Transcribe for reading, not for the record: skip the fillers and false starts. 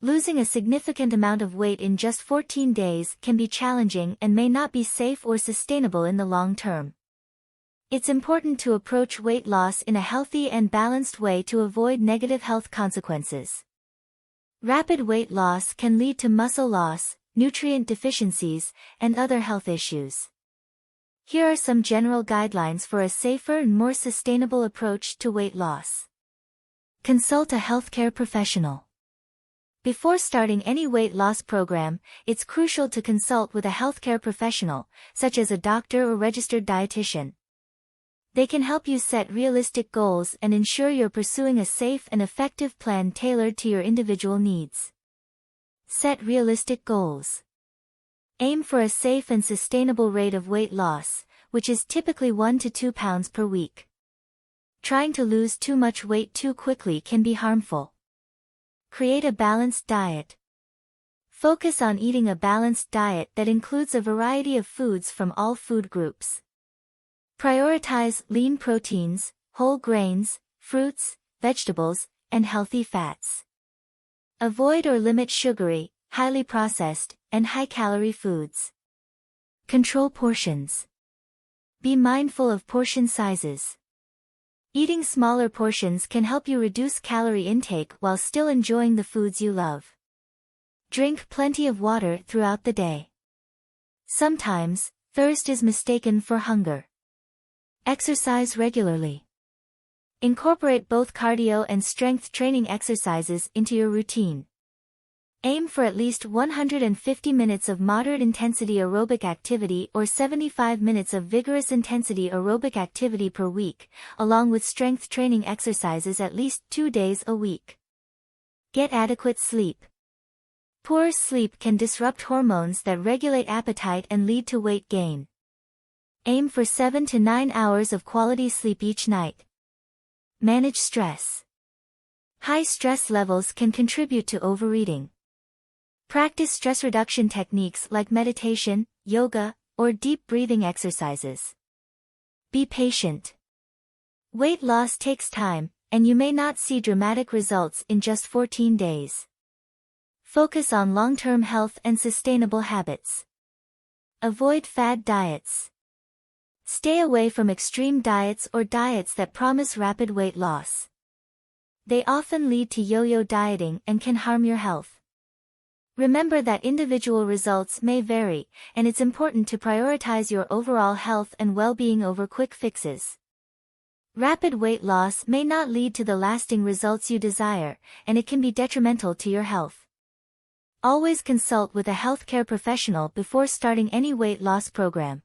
Losing a significant amount of weight in just 14 days can be challenging and may not be safe or sustainable in the long term. It's important to approach weight loss in a healthy and balanced way to avoid negative health consequences. Rapid weight loss can lead to muscle loss, nutrient deficiencies, and other health issues. Here are some general guidelines for a safer and more sustainable approach to weight loss. Consult a healthcare professional. Before starting any weight loss program, it's crucial to consult with a healthcare professional, such as a doctor or registered dietitian. They can help you set realistic goals and ensure you're pursuing a safe and effective plan tailored to your individual needs. Set realistic goals. Aim for a safe and sustainable rate of weight loss, which is typically 1 to 2 pounds per week. Trying to lose too much weight too quickly can be harmful. Create a balanced diet. Focus on eating a balanced diet that includes a variety of foods from all food groups. Prioritize lean proteins, whole grains, fruits, vegetables, and healthy fats. Avoid or limit sugary, highly processed, and high-calorie foods. Control portions. Be mindful of portion sizes. Eating smaller portions can help you reduce calorie intake while still enjoying the foods you love. Drink plenty of water throughout the day. Sometimes, thirst is mistaken for hunger. Exercise regularly. Incorporate both cardio and strength training exercises into your routine. Aim for at least 150 minutes of moderate-intensity aerobic activity or 75 minutes of vigorous-intensity aerobic activity per week, along with strength training exercises at least 2 days a week. Get adequate sleep. Poor sleep can disrupt hormones that regulate appetite and lead to weight gain. Aim for 7 to 9 hours of quality sleep each night. Manage stress. High stress levels can contribute to overeating. Practice stress reduction techniques like meditation, yoga, or deep breathing exercises. Be patient. Weight loss takes time, and you may not see dramatic results in just 14 days. Focus on long-term health and sustainable habits. Avoid fad diets. Stay away from extreme diets or diets that promise rapid weight loss. They often lead to yo-yo dieting and can harm your health. Remember that individual results may vary, and it's important to prioritize your overall health and well-being over quick fixes. Rapid weight loss may not lead to the lasting results you desire, and it can be detrimental to your health. Always consult with a healthcare professional before starting any weight loss program.